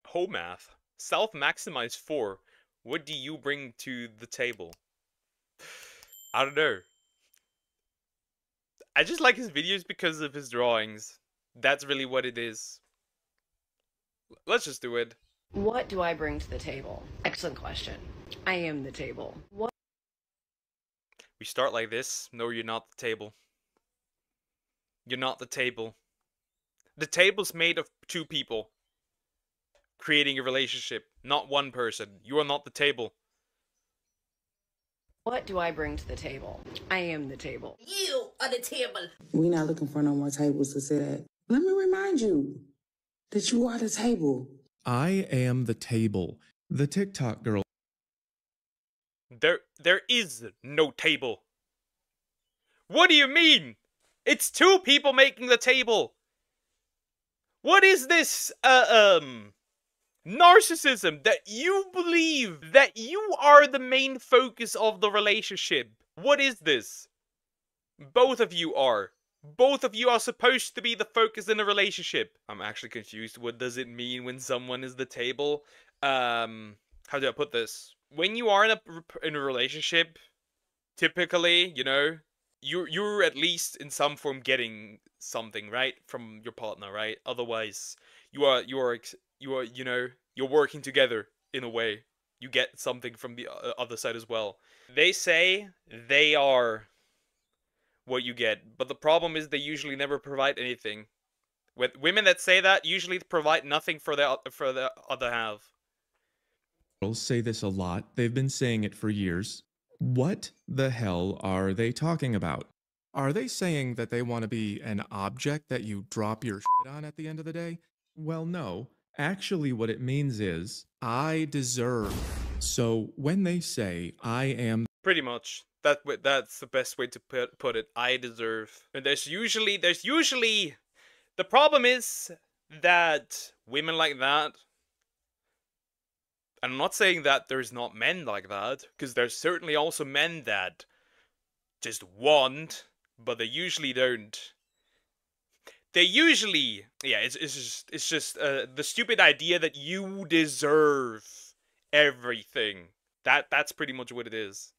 Home math. Self-maximize 4. What do you bring to the table? I don't know. I just like his videos because of his drawings. That's really what it is. Let's just do it. What do I bring to the table? Excellent question. I am the table. What? We start like this. No, you're not the table. You're not the table. The table's made of 2 people creating a relationship, not 1 person. You are not the table. What do I bring to the table? I am the table. You are the table. We're not looking for no more tables to sit at. Let me remind you that you are the table. I am the table. The TikTok girl. There is no table. What do you mean? It's 2 people making the table. What is this, narcissism that you believe that you are the main focus of the relationship? What is this? Both of you are. Both of you are supposed to be the focus in a relationship. I'm actually confused. What does it mean when someone is the table? How do I put this? When you are in a relationship, typically, you know, you're at least in some form getting something, right, from your partner, right? Otherwise, you're working together in a way. You get something from the other side as well. They say they are what you get, but the problem is they usually never provide anything. With women that say that usually provide nothing for the other half. Girls say this a lot. They've been saying it for years. What the hell are they talking about? Are they saying that they want to be an object that you drop your shit on at the end of the day? Well, no. Actually, what it means is, I deserve. So when they say, I am... Pretty much. That's the best way to put it. I deserve. And there's usually... The problem is that women like that... I'm not saying that there's not men like that, because there's certainly also men that just want, but they usually don't. They usually, yeah, it's just the stupid idea that you deserve everything. That's pretty much what it is.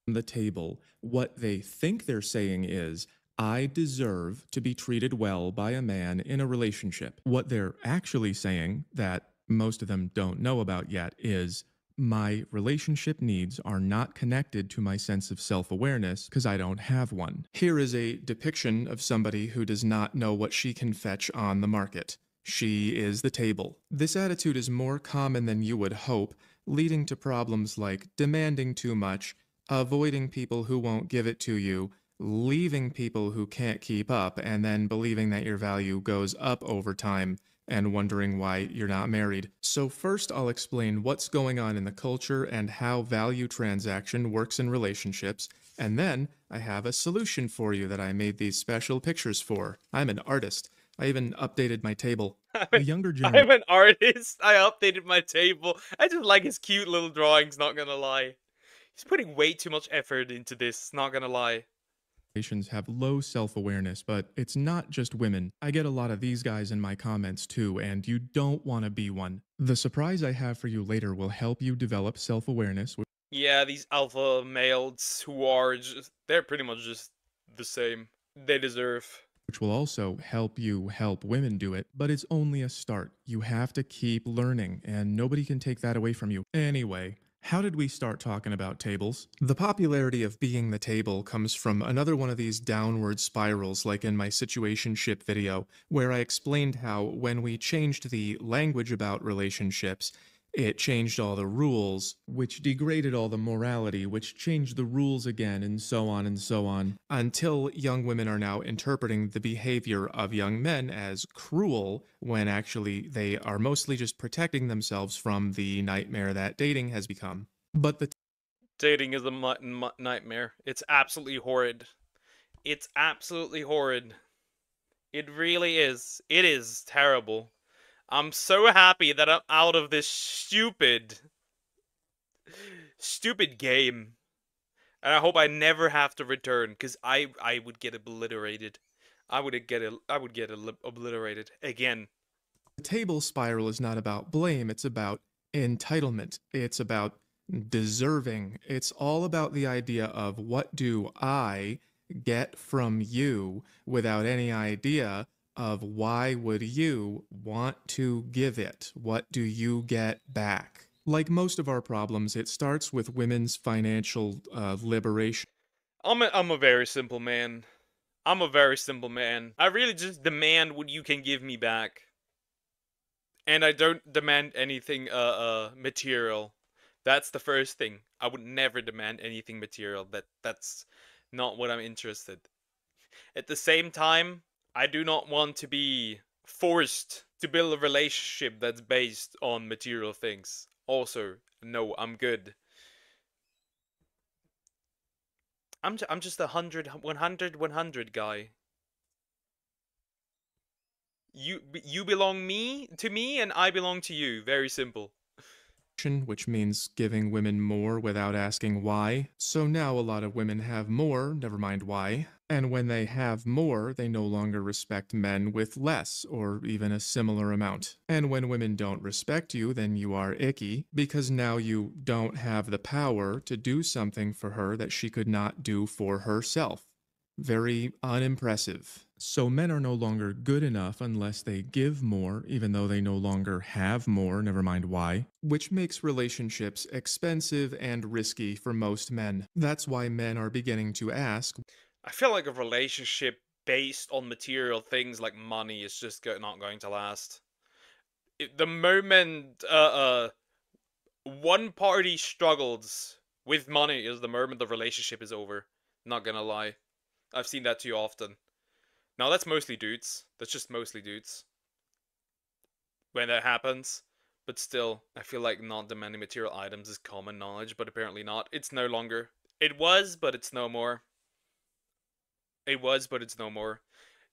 The table. What they think they're saying is, I deserve to be treated well by a man in a relationship. What they're actually saying, that most of them don't know about yet, is my relationship needs are not connected to my sense of self-awareness because I don't have one. Here is a depiction of somebody who does not know what she can fetch on the market. She is the table. This attitude is more common than you would hope, leading to problems like demanding too much, avoiding people who won't give it to you, leaving people who can't keep up, and then believing that your value goes up over time and wondering why you're not married. So first I'll explain what's going on in the culture and how value transaction works in relationships, and then I have a solution for you that I made these special pictures for. I'm an artist. I even updated my table. The younger generation... I'm an artist. I updated my table. I just like his cute little drawings, not gonna lie. He's putting way too much effort into this, not gonna lie. Have low self-awareness, but it's not just women. I get a lot of these guys in my comments too, and you don't want to be one. The surprise I have for you later will help you develop self-awareness. Yeah, these alpha males who are just, they're pretty much just the same. They deserve. Which will also help you help women do it, but it's only a start. You have to keep learning, and nobody can take that away from you. Anyway, how did we start talking about tables? The popularity of being the table comes from another one of these downward spirals like in my situationship video, where I explained how when we changed the language about relationships, it changed all the rules, which degraded all the morality, which changed the rules again, and so on, until young women are now interpreting the behavior of young men as cruel, when actually they are mostly just protecting themselves from the nightmare that dating has become. But the dating is a nightmare. It's absolutely horrid. It's absolutely horrid. It really is. It is terrible. I'm so happy that I'm out of this stupid game. And I hope I never have to return, because I would get obliterated. I would get obliterated again. The table spiral is not about blame, it's about entitlement. It's about deserving. It's all about the idea of what do I get from you without any idea of why would you want to give it? What do you get back? Like most of our problems, it starts with women's financial liberation. I'm a very simple man. I'm a very simple man. I really just demand what you can give me back. And I don't demand anything material. That's the first thing. I would never demand anything material. That's not what I'm interested. At the same time, I do not want to be forced to build a relationship that's based on material things. Also, no, I'm good. I'm just a 100 guy. You belong to me and I belong to you. Very simple. Which means giving women more without asking why. So now a lot of women have more, never mind why. And when they have more, they no longer respect men with less, or even a similar amount. And when women don't respect you, then you are icky, because now you don't have the power to do something for her that she could not do for herself. Very unimpressive. So men are no longer good enough unless they give more, even though they no longer have more, never mind why, which makes relationships expensive and risky for most men. That's why men are beginning to ask, I feel like a relationship based on material things like money is just not going to last. The moment one party struggles with money is the moment the relationship is over. Not gonna lie. I've seen that too often. Now that's mostly dudes. That's just mostly dudes. When that happens. But still, I feel like not demanding material items is common knowledge, but apparently not. It's no longer. It was, but it's no more. It was, but it's no more.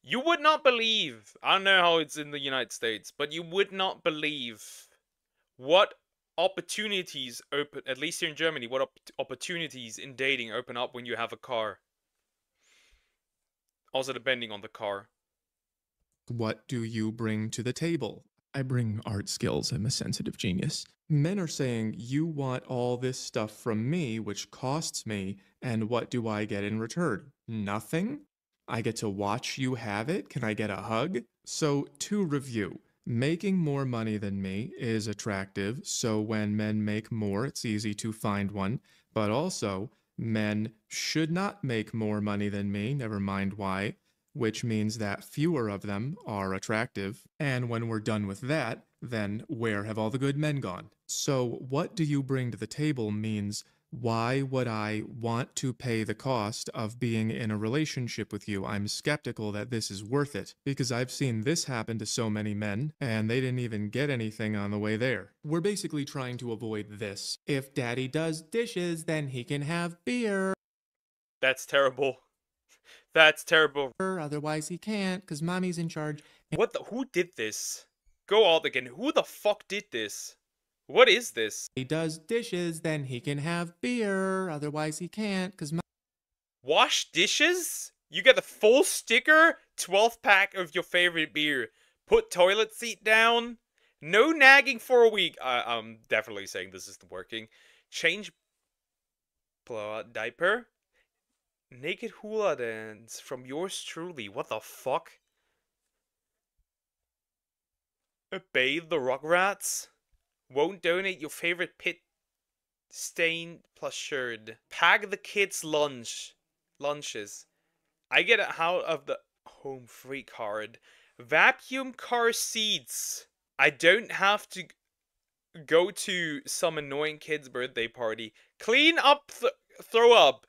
You would not believe, I don't know how it's in the United States, but you would not believe what opportunities open, at least here in Germany, what opportunities in dating open up when you have a car. Also depending on the car. what do you bring to the table? I bring art skills. I'm a sensitive genius. Men are saying, you want all this stuff from me, which costs me, and what do I get in return? Nothing? I get to watch you have it? Can I get a hug? So, to review, making more money than me is attractive, so when men make more, it's easy to find one, but also, men should not make more money than me, never mind why, which means that fewer of them are attractive. And when we're done with that, then where have all the good men gone? So, what do you bring to the table means why would I want to pay the cost of being in a relationship with you? I'm skeptical that this is worth it because I've seen this happen to so many men and they didn't even get anything on the way there. We're basically trying to avoid this. If daddy does dishes, then he can have beer. That's terrible. That's terrible. Otherwise he can't because mommy's in charge. What the? Who did this? Go out again. Who the fuck did this? What is this? He does dishes, then he can have beer. Otherwise he can't because Wash dishes? You get the full sticker 12 pack of your favorite beer. Put toilet seat down. No nagging for a week. I'm definitely saying this isn't working. Change blowout diaper. Naked hula dance from yours truly. What the fuck? Bathe the Rugrats. Won't donate your favorite pit stain plus shirt. Pack the kids' lunches. I get it out of the home free card. Vacuum car seats. I don't have to go to some annoying kid's birthday party. Clean up, throw up.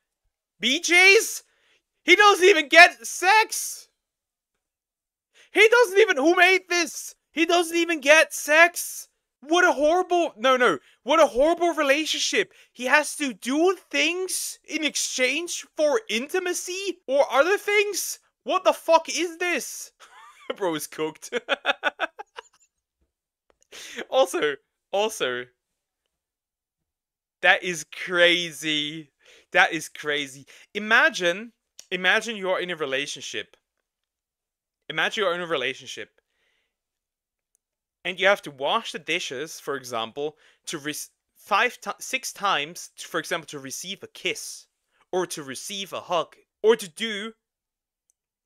BJ's? He doesn't even get sex! He doesn't even, who made this? He doesn't even get sex! What a horrible, no, what a horrible relationship. He has to do things in exchange for intimacy or other things? What the fuck is this? Bro is cooked. also, that is crazy. That is crazy. Imagine you're in a relationship. Imagine you're in a relationship. and you have to wash the dishes, for example, to 6 times, for example, to receive a kiss, or to receive a hug, or to do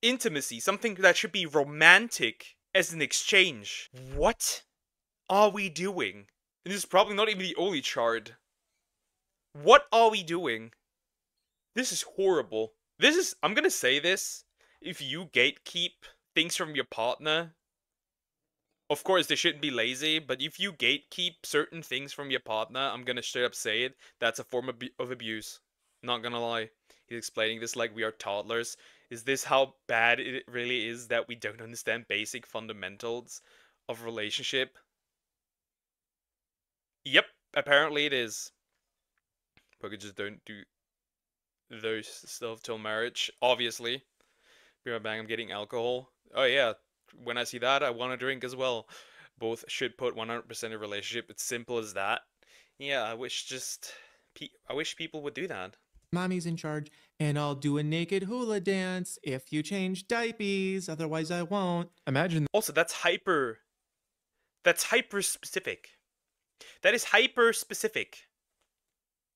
intimacy, something that should be romantic as an exchange. What are we doing? And this is probably not even the only chart. What are we doing? This is horrible. I'm gonna say this, if you gatekeep things from your partner, of course they shouldn't be lazy, but if you gatekeep certain things from your partner, I'm gonna straight up say it, that's a form of abuse. Not gonna lie. He's explaining this like we are toddlers. Is this how bad it really is that we don't understand basic fundamentals of relationship? Yep, apparently it is. But we just don't do those stuff till marriage, obviously. Be right back, I'm getting alcohol. Oh yeah, when I see that, I want to drink as well. Both should put 100% in a relationship. It's simple as that. Yeah, I wish people would do that. Mommy's in charge, and I'll do a naked hula dance if you change diapers, otherwise I won't. Imagine. Also, that's hyper specific. That is hyper specific.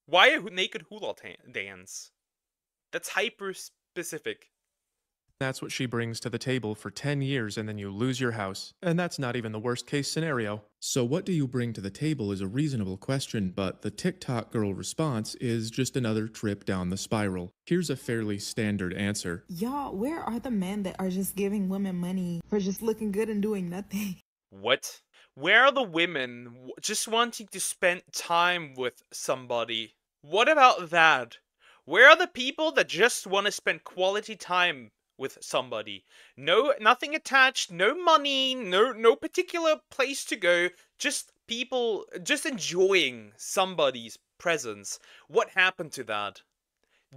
Why a naked hula dance? That's hyper specific. That's what she brings to the table for 10 years and then you lose your house. And that's not even the worst case scenario. So what do you bring to the table is a reasonable question, but the TikTok girl response is just another trip down the spiral. Here's a fairly standard answer. Y'all, where are the men that are just giving women money for just looking good and doing nothing? What? Where are the women just wanting to spend time with somebody? What about that? Where are the people that just want to spend quality time with somebody? No, nothing attached, no money, no particular place to go, just people just enjoying somebody's presence. What happened to that?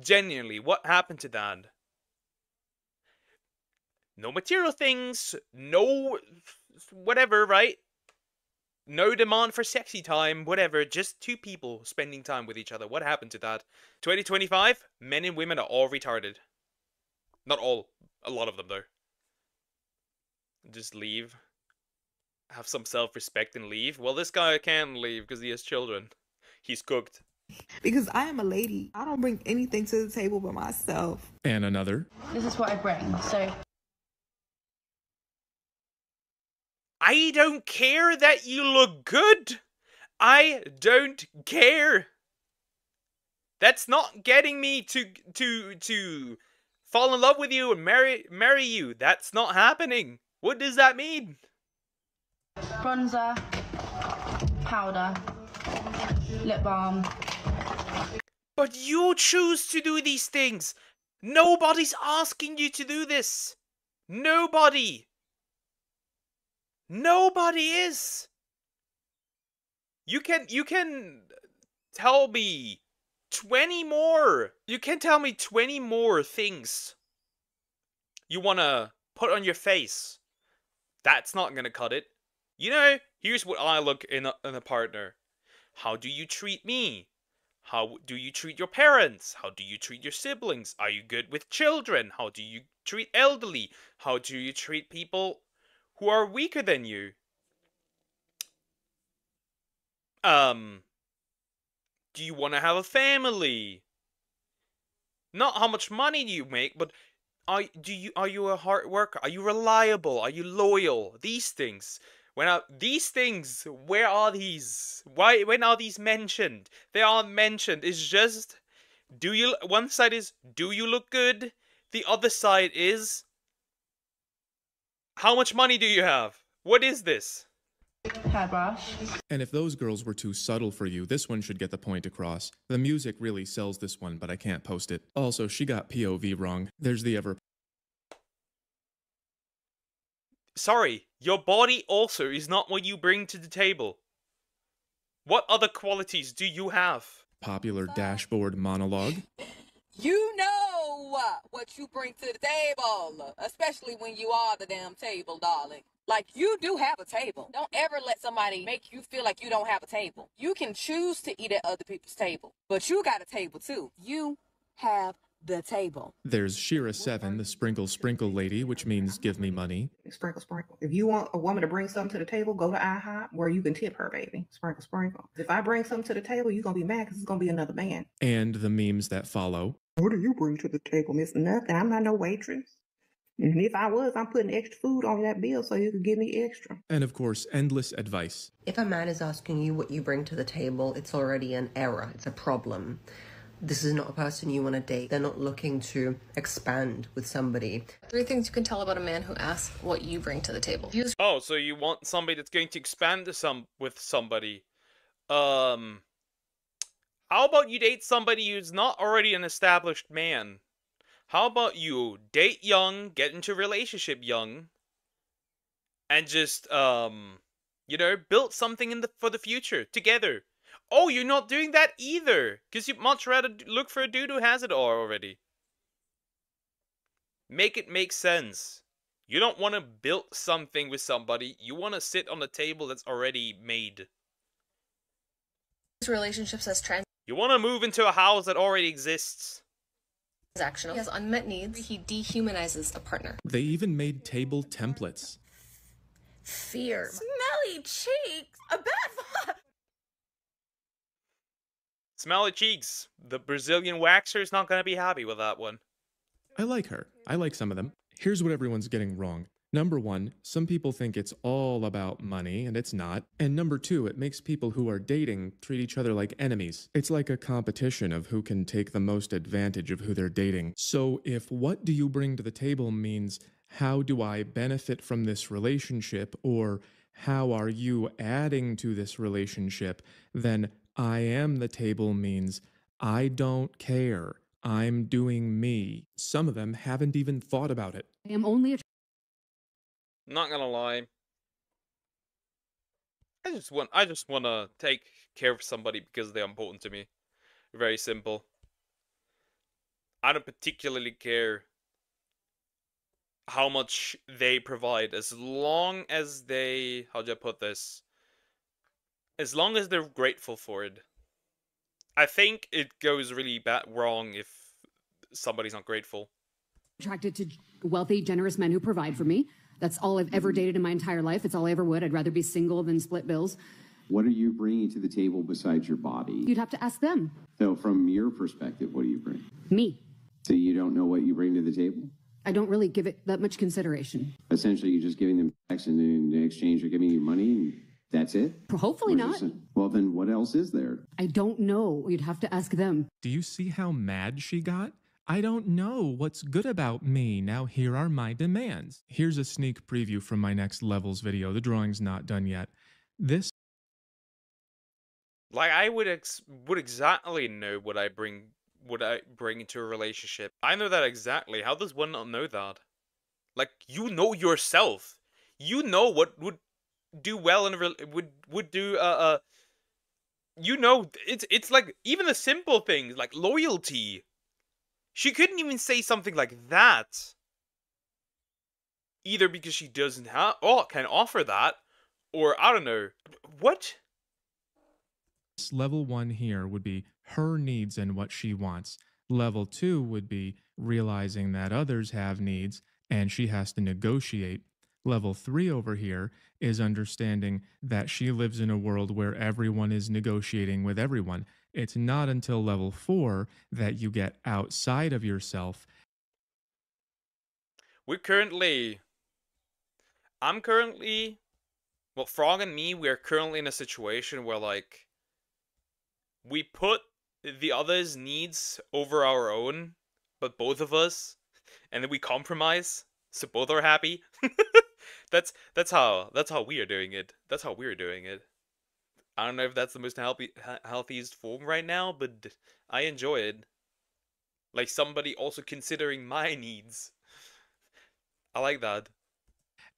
Genuinely, what happened to that? No material things, no whatever, right? No demand for sexy time, whatever, just two people spending time with each other. What happened to that? 2025, men and women are all retarded. Not all, a lot of them though. Just leave. Have some self-respect and leave. Well, this guy can't leave because he has children. He's cooked. Because I am a lady. I don't bring anything to the table but myself. And another. This is what I bring, so... I don't care that you look good. I don't care. That's not getting me to fall in love with you and marry you. That's not happening. What does that mean? Bronzer, powder, lip balm. But you choose to do these things. Nobody's asking you to do this. Nobody. Nobody is. You can tell me 20 more. You can tell me 20 more things you want to put on your face. That's not going to cut it. You know, here's what I look in a partner. How do you treat me? How do you treat your parents? How do you treat your siblings? Are you good with children? How do you treat elderly? How do you treat people who are weaker than you? Do you want to have a family? Not how much money do you make, but are you a hard worker? Are you reliable? Are you loyal? These things. These things, where are these? When are these mentioned? They aren't mentioned. It's just, one side is, do you look good? The other side is, how much money do you have? What is this? Hairbrush. And if those girls were too subtle for you, this one should get the point across. The music really sells this one, but I can't post it. Also, she got POV wrong. There's the ever... Sorry, your body also is not what you bring to the table. What other qualities do you have? popular dashboard monologue. You know what you bring to the table, especially when you are the damn table, darling. Like, you do have a table. Don't ever let somebody make you feel like you don't have a table. You can choose to eat at other people's table, but you got a table too. You have the table. There's Shira 7, the sprinkle sprinkle lady, which means give me money. Sprinkle, sprinkle. If you want a woman to bring something to the table, go to IHOP where you can tip her, baby. Sprinkle, sprinkle. If I bring something to the table, you're going to be mad because it's going to be another man. And the memes that follow. What do you bring to the table, Miss Nothing? I'm not no waitress. And if I was, I'm putting extra food on that bill so you could give me extra. And of course, endless advice. If a man is asking you what you bring to the table, it's already an error. It's a problem. This is not a person you want to date. They're not looking to expand with somebody. 3 things you can tell about a man who asks what you bring to the table. Oh, so you want somebody that's going to expand with somebody. How about you date somebody who's not already an established man? How about you date young, get into a relationship young, and just, you know, build something for the future together. Oh, you're not doing that either, because you'd much rather look for a dude who has it all already. Make it make sense. You don't want to build something with somebody, you want to sit on a table that's already made. Relationships as You want to move into a house that already exists. transactional. He has unmet needs. He dehumanizes a partner. They even made table templates. Fear. Smelly cheeks. A bad vibe. Smelly cheeks. The Brazilian waxer is not going to be happy with that one. I like her. I like some of them. Here's what everyone's getting wrong. Number 1, some people think it's all about money, and it's not. And number 2, it makes people who are dating treat each other like enemies. It's like a competition of who can take the most advantage of who they're dating. So if what do you bring to the table means how do I benefit from this relationship, or how are you adding to this relationship, then I am the table means I don't care. I'm doing me. Some of them haven't even thought about it. I am only a Not gonna lie. I just want to take care of somebody because they're important to me. Very simple. I don't particularly care how much they provide, as long as they, how do I put this? As long as they're grateful for it. I think it goes really wrong if somebody's not grateful. attracted to wealthy, generous men who provide for me. That's all I've ever dated in my entire life. It's all I ever would. I'd rather be single than split bills. What are you bringing to the table besides your body? You'd have to ask them. So from your perspective, what do you bring? Me. So you don't know what you bring to the table? I don't really give it that much consideration. Essentially, you're just giving them sex, and in exchange for giving you money, and that's it? Hopefully not. Well, then what else is there? I don't know. You'd have to ask them. Do you see how mad she got? I don't know what's good about me. Now here are my demands. Here's a sneak preview from my next levels video. The drawing's not done yet. This Like, I would exactly know what I bring into a relationship. I know that exactly. How does one not know that? Like, you know yourself. You know what would do well in a would do you know, it's like even the simple things like loyalty. She couldn't even say something like that. Either because she doesn't have can offer that, or I don't know. What? level 1 here would be her needs and what she wants. Level 2 would be realizing that others have needs and she has to negotiate. Level 3 over here is understanding that she lives in a world where everyone is negotiating with everyone. It's not until level 4 that you get outside of yourself. Well, Frog and me, we're currently in a situation where, like, we put the other's needs over our own, but both of us, and then we compromise, so both are happy. That's how we are doing it. That's how we're doing it. I don't know if that's the most healthiest form right now, but I enjoy it. Like, somebody also considering my needs. I like that.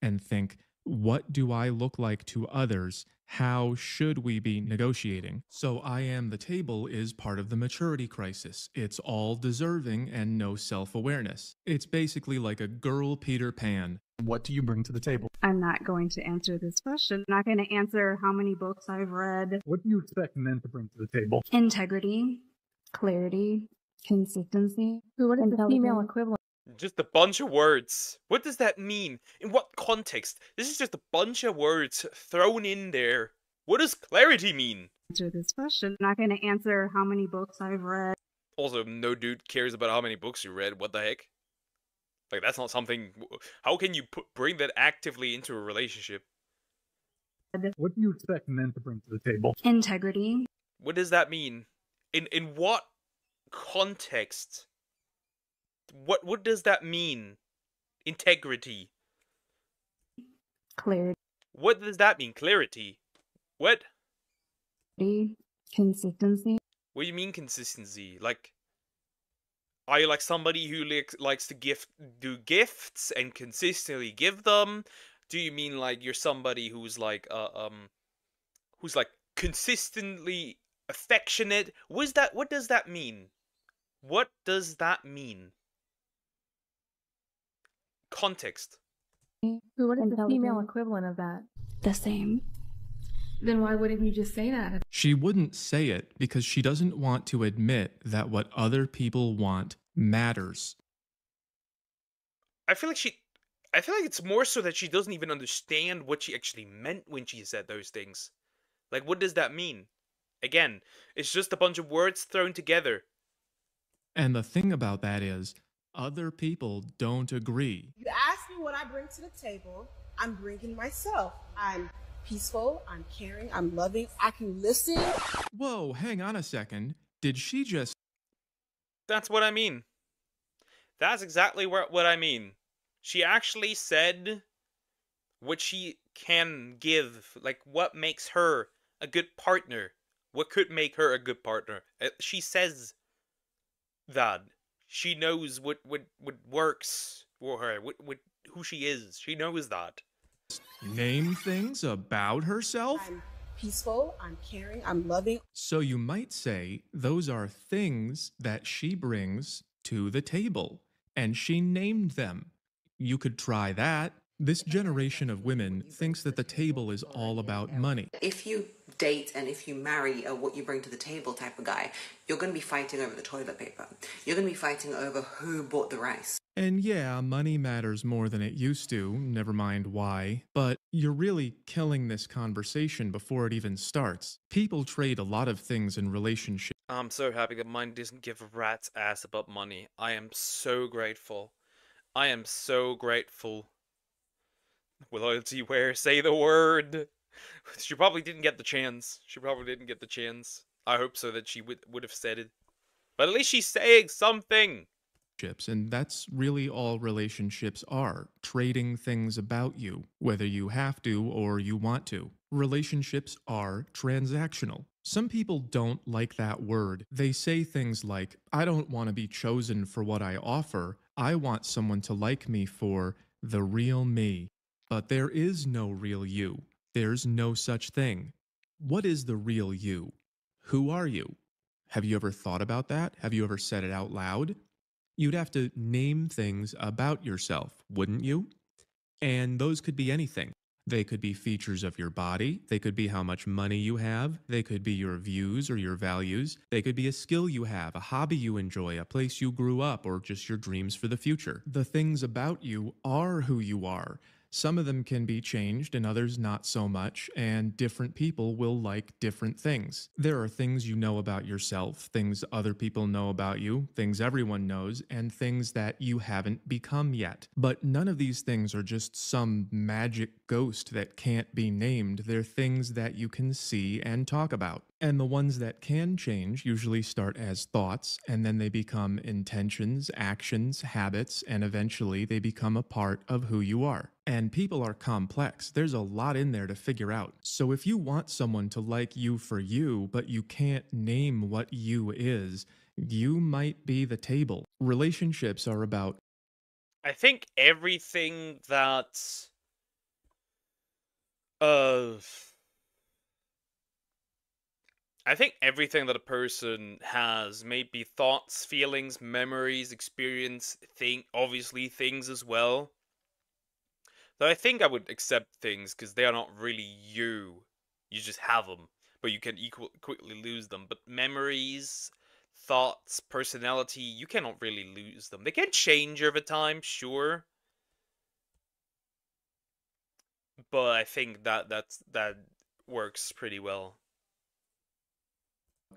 And think, what do I look like to others? How should we be negotiating? So I am the table is part of the maturity crisis. It's all deserving and no self-awareness. It's basically like a girl Peter Pan. What do you bring to the table? I'm not going to answer this question. I'm not going to answer how many books I've read. What do you expect men to bring to the table? Integrity, clarity, consistency. What is the female equivalent? Just a bunch of words. What does that mean? In what context? This is just a bunch of words thrown in there. What does clarity mean? Answer this question. I'm not going to answer how many books I've read. Also, no dude cares about how many books you read. What the heck? Like, that's not something... How can you bring that actively into a relationship? What do you expect men to bring to the table? Integrity. What does that mean? In what context? What does that mean? Integrity. Clarity. What does that mean? Clarity. What? Consistency. What do you mean consistency? Like, are you like somebody who likes to do gifts and consistently give them? Do you mean like you're somebody who's like consistently affectionate? What does that mean? What does that mean? Context. What is the female equivalent of that? The same. Then why wouldn't you just say that? She wouldn't say it because she doesn't want to admit that what other people want matters. I feel like it's more so that she doesn't even understand what she actually meant when she said those things. Like, what does that mean? Again, it's just a bunch of words thrown together. And the thing about that is, other people don't agree. You ask me what I bring to the table, I'm bringing myself. I'm peaceful, I'm caring, I'm loving, I can listen. Whoa, hang on a second. Did she just... That's what I mean. That's exactly what I mean. She actually said what she can give, like what makes her a good partner. What could make her a good partner. She says that. She knows what works for her, who she is. She knows that. Name things about herself? I'm peaceful, I'm caring, I'm loving. So you might say those are things that she brings to the table, and she named them. You could try that. This generation of women thinks that the table is all about money. If you date and if you marry a what you bring to the table type of guy, you're going to be fighting over the toilet paper. You're going to be fighting over who bought the rice. And yeah, money matters more than it used to, never mind why. But you're really killing this conversation before it even starts. People trade a lot of things in relationships. I'm so happy that mine doesn't give a rat's ass about money. I am so grateful. I am so grateful. Loyalty where? Say the word. She probably didn't get the chance. I hope so that she would have said it. But at least she's saying something. And that's really all relationships are. Trading things about you, whether you have to or you want to. Relationships are transactional. Some people don't like that word. They say things like, I don't want to be chosen for what I offer. I want someone to like me for the real me. But there is no real you. There's no such thing. What is the real you? Who are you? Have you ever thought about that? Have you ever said it out loud? You'd have to name things about yourself, wouldn't you? And those could be anything. They could be features of your body. They could be how much money you have. They could be your views or your values. They could be a skill you have, a hobby you enjoy, a place you grew up, or just your dreams for the future. The things about you are who you are. Some of them can be changed and others not so much, and different people will like different things. There are things you know about yourself, things other people know about you, things everyone knows, and things that you haven't become yet. But none of these things are just some magic ghost that can't be named. They're things that you can see and talk about. And the ones that can change usually start as thoughts, and then they become intentions, actions, habits, and eventually they become a part of who you are. And people are complex. There's a lot in there to figure out. So if you want someone to like you for you, but you can't name what you is, you might be the table. Relationships are about... I think everything that... I think everything that a person has, maybe thoughts, feelings, memories, experience, obviously things as well. Though I think I would accept things because they are not really you. You just have them, but you can quickly lose them. But memories, thoughts, personality, you cannot really lose them. They can change over time, sure. But I think that works pretty well.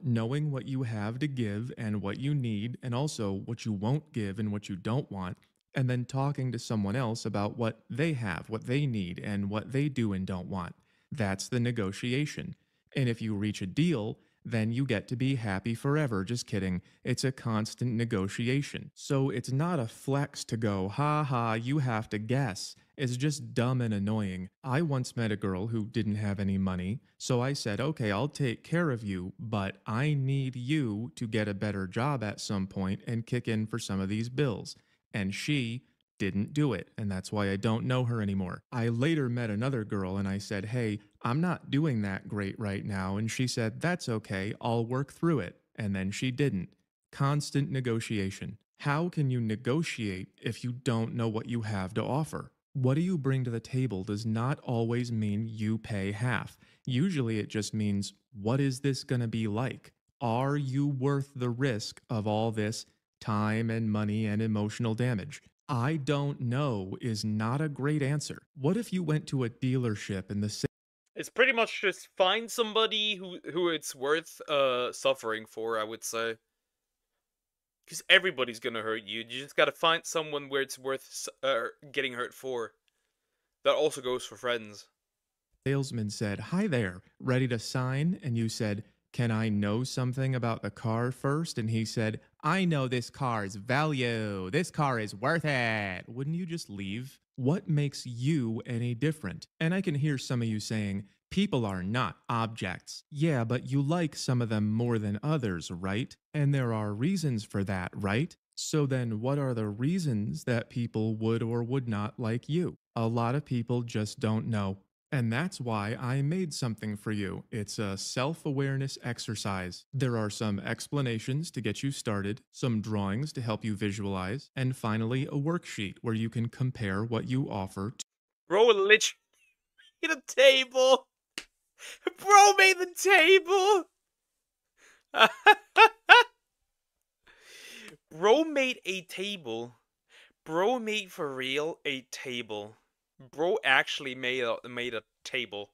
Knowing what you have to give and what you need, and also what you won't give and what you don't want, and then talking to someone else about what they have, what they need, and what they do and don't want. That's the negotiation. And if you reach a deal, then you get to be happy forever. Just kidding. It's a constant negotiation. So it's not a flex to go, ha ha, you have to guess. It's just dumb and annoying. I once met a girl who didn't have any money, so I said, okay, I'll take care of you, but I need you to get a better job at some point and kick in for some of these bills. And she didn't do it, and that's why I don't know her anymore. I later met another girl and I said, hey, I'm not doing that great right now, and she said, that's okay, I'll work through it. And then she didn't. Constant negotiation. How can you negotiate if you don't know what you have to offer? What do you bring to the table does not always mean you pay half. Usually it just means, what is this going to be like? Are you worth the risk of all this time and money and emotional damage? I don't know is not a great answer. What if you went to a dealership in the city? It's pretty much just find somebody who it's worth suffering for, I would say. Because everybody's gonna hurt you. You just gotta find someone where it's worth getting hurt for. That also goes for friends. Salesman said, hi there, ready to sign? And you said, can I know something about the car first? And he said, I know this car's value. This car is worth it. Wouldn't you just leave? What makes you any different? And I can hear some of you saying, people are not objects. Yeah, but you like some of them more than others, right? And there are reasons for that, right? So then what are the reasons that people would or would not like you? A lot of people just don't know. And that's why I made something for you. It's a self-awareness exercise. There are some explanations to get you started, some drawings to help you visualize, and finally a worksheet where you can compare what you offer to— Bro literally made a table. Bro made the table. Bro made a table. Bro made for real a table. Bro actually made a table.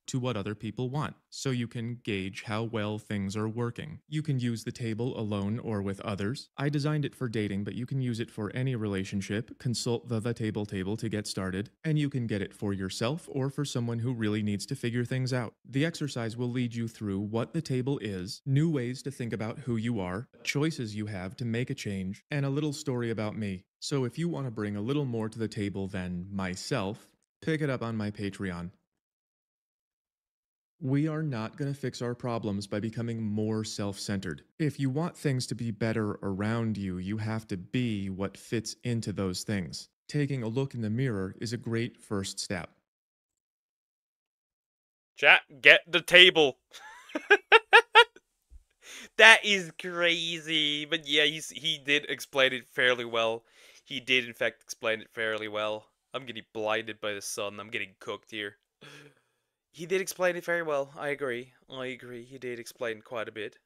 to what other people want, so you can gauge how well things are working. You can use the table alone or with others. I designed it for dating, but you can use it for any relationship. Consult the table to get started, and you can get it for yourself or for someone who really needs to figure things out. The exercise will lead you through what the table is, new ways to think about who you are, choices you have to make a change, and a little story about me. So if you want to bring a little more to the table than myself, pick it up on my Patreon. We are not going to fix our problems by becoming more self-centered. If you want things to be better around you, you have to be what fits into those things. Taking a look in the mirror is a great first step. Chat, get the table. That is crazy. But yeah, he did explain it fairly well. He did, in fact, explain it fairly well. I'm getting blinded by the sun. I'm getting cooked here. He did explain it very well. I agree. He did explain quite a bit.